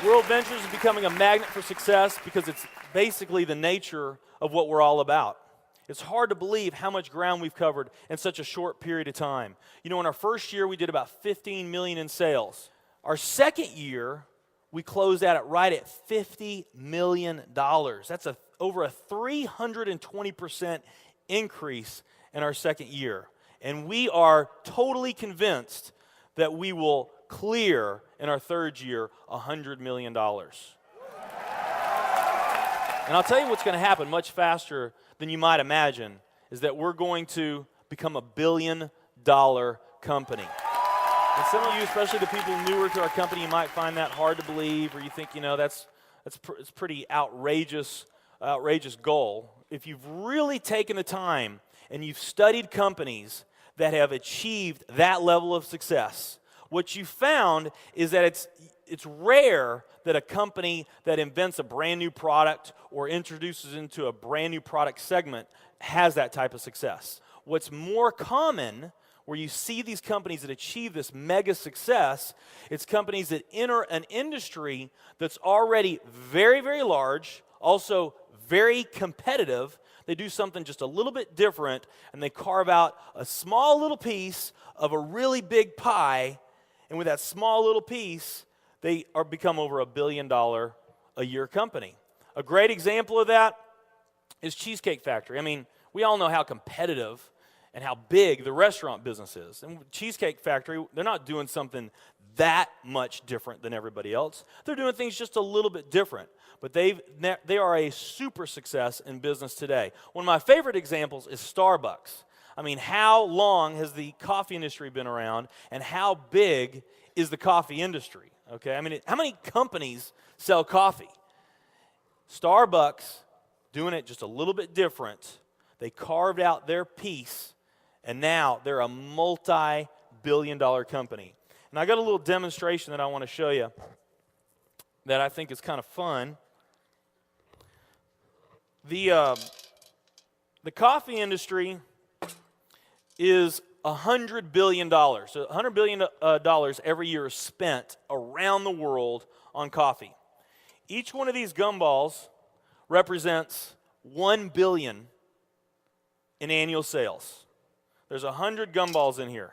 World Ventures is becoming a magnet for success because it's basically the nature of what we're all about. It's hard to believe how much ground we've covered in such a short period of time. You know, in our first year, we did about 15 million in sales. Our second year, we closed out at right at $50 million. That's over a 320% increase in our second year. And we are totally convinced that we will clear in our third year $100 million. And I'll tell you what's going to happen much faster than you might imagine is that we're going to become $1 billion company. And some of you, especially the people newer to our company, you might find that hard to believe, or you think, you know, it's pretty outrageous goal. If you've really taken the time and you've studied companies that have achieved that level of success, what you found is that it's rare that a company that invents a brand new product or introduces into a brand new product segment has that type of success. What's more common, where you see these companies that achieve this mega success, it's companies that enter an industry that's already very, very large, also very competitive. They do something just a little bit different, and they carve out a small little piece of a really big pie, and with that small little piece, they become over $1 billion a year company. A great example of that is Cheesecake Factory. I mean, we all know how competitive and how big the restaurant business is. And Cheesecake Factory, they're not doing something that much different than everybody else. They're doing things just a little bit different. But they are a super success in business today. One of my favorite examples is Starbucks. I mean, how long has the coffee industry been around, and how big is the coffee industry? Okay, I mean, how many companies sell coffee? Starbucks, doing it just a little bit different. They carved out their piece, and now they're a multi-billion-dollar company. And I got a little demonstration that I want to show you that I think is kind of fun. The coffee industry is $100 billion. So $100 billion every year is spent around the world on coffee. Each one of these gumballs represents $1 billion in annual sales. There's 100 gumballs in here.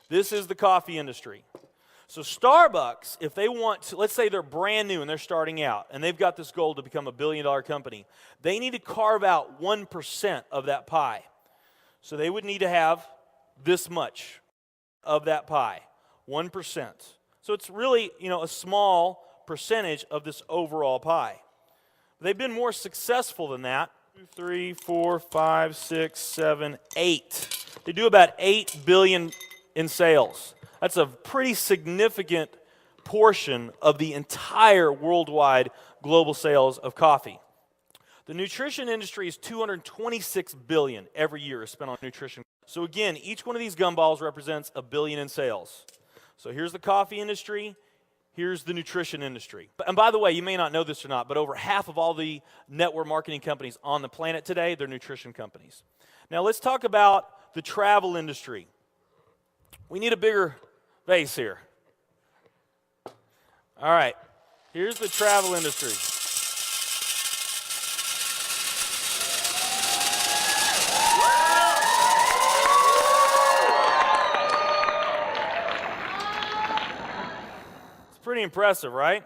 This is the coffee industry. So Starbucks, if they want to, let's say they're brand new and they're starting out, and they've got this goal to become $1 billion company, they need to carve out 1% of that pie. So they would need to have this much of that pie, 1%. So it's really, you know, a small percentage of this overall pie. They've been more successful than that. 2, 3, 4, 5, 6, 7, 8. They do about $8 billion in sales. That's a pretty significant portion of the entire worldwide global sales of coffee. The nutrition industry is $226 billion every year is spent on nutrition. So again, each one of these gumballs represents $1 billion in sales. So here's the coffee industry, here's the nutrition industry. And by the way, you may not know this or not, but over half of all the network marketing companies on the planet today, they're nutrition companies. Now let's talk about the travel industry. We need a bigger vase here. All right, here's the travel industry. Pretty impressive, right?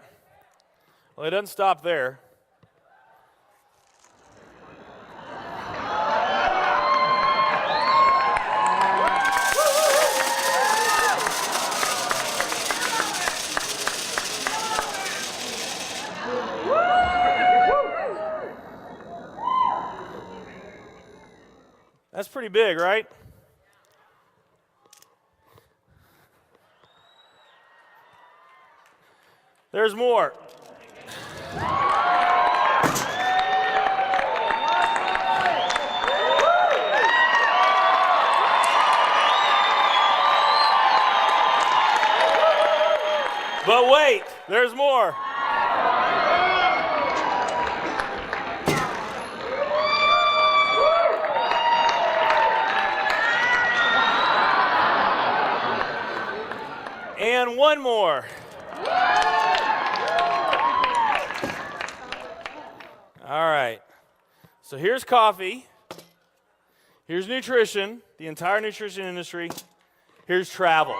Well, it doesn't stop there. That's pretty big, right? There's more. But wait, there's more. And one more. All right. So here's coffee. Here's nutrition, the entire nutrition industry. Here's travel.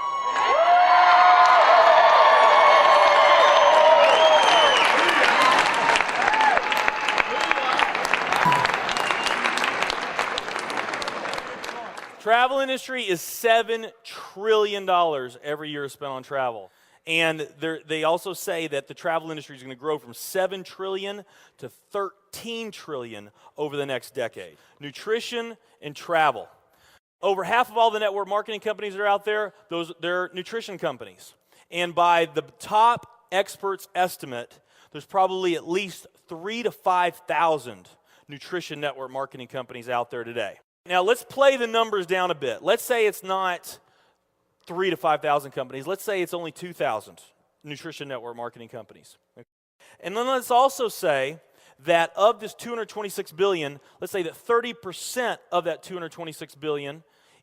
Travel industry is $7 trillion every year spent on travel. And they also say that the travel industry is going to grow from $7 trillion to $13 trillion over the next decade. Nutrition and travel. Over half of all the network marketing companies that are out there, they're nutrition companies. And by the top experts' estimate, there's probably at least 3,000 to 5,000 nutrition network marketing companies out there today. Now, let's play the numbers down a bit. Let's say it's not 3,000 to 5,000 companies. Let's say it's only 2,000 nutrition network marketing companies. And then let's also say that of this $226 billion, let's say that 30% of that $226 billion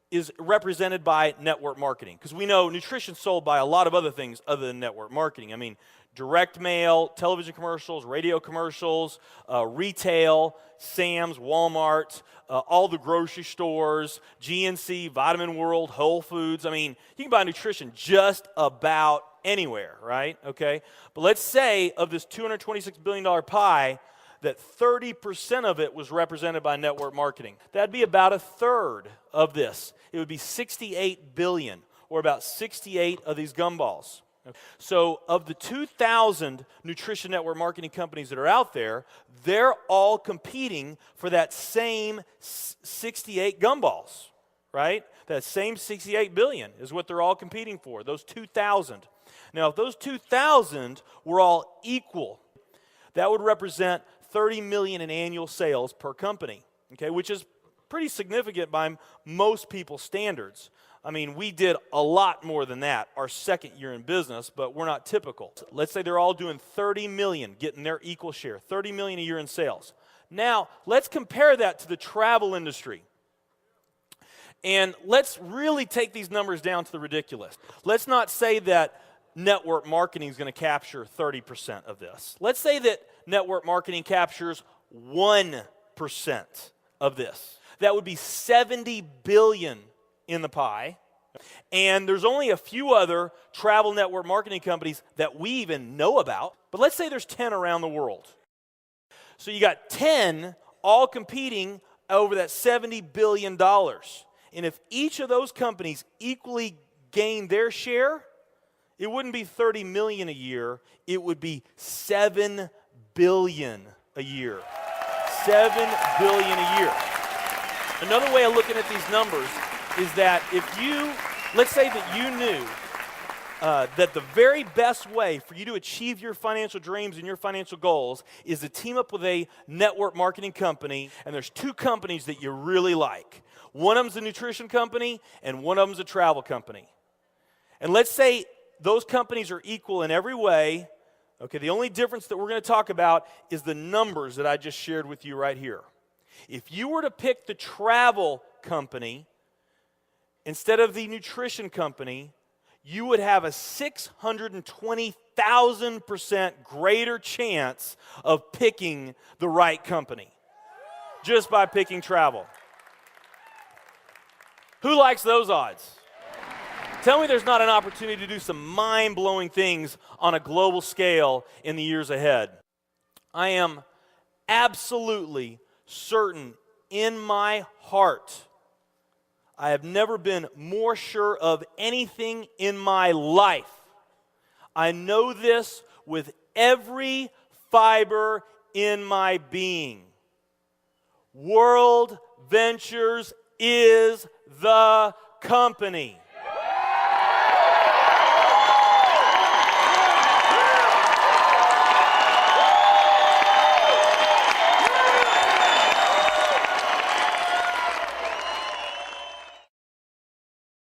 is represented by network marketing. Because we know nutrition's sold by a lot of other things other than network marketing. I mean, direct mail, television commercials, radio commercials, retail, Sam's, Walmart, all the grocery stores, GNC, Vitamin World, Whole Foods. I mean, you can buy nutrition just about anywhere, right? Okay? But let's say of this $226 billion pie, that 30% of it was represented by network marketing. That'd be about a third of this. It would be 68 billion, or about 68 of these gumballs. So of the 2,000 nutrition network marketing companies that are out there, they're all competing for that same 68 gumballs, right? That same 68 billion is what they're all competing for, those 2,000. Now, if those 2,000 were all equal, that would represent 30 million in annual sales per company, okay, which is pretty significant by most people's standards. I mean, we did a lot more than that our second year in business, but we're not typical. Let's say they're all doing 30 million, getting their equal share, 30 million a year in sales. Now, let's compare that to the travel industry. And let's really take these numbers down to the ridiculous. Let's not say that network marketing is going to capture 30% of this. Let's say that network marketing captures 1% of this. That would be 70 billion in the pie. And there's only a few other travel network marketing companies that we even know about. But let's say there's 10 around the world. So you got 10 all competing over that $70 billion. And if each of those companies equally gain their share, it wouldn't be 30 million a year, it would be 7 billion a year. 7 billion a year. Another way of looking at these numbers is that if you, let's say that you knew that the very best way for you to achieve your financial dreams and your financial goals is to team up with a network marketing company, and there's two companies that you really like. One of them's a nutrition company, and one of them's a travel company. And let's say those companies are equal in every way. Okay, the only difference that we're going to talk about is the numbers that I just shared with you right here. If you were to pick the travel company instead of the nutrition company, you would have a 620,000% greater chance of picking the right company just by picking travel. Who likes those odds? Tell me there's not an opportunity to do some mind-blowing things on a global scale in the years ahead. I am absolutely certain in my heart, I have never been more sure of anything in my life. I know this with every fiber in my being. World Ventures is the company.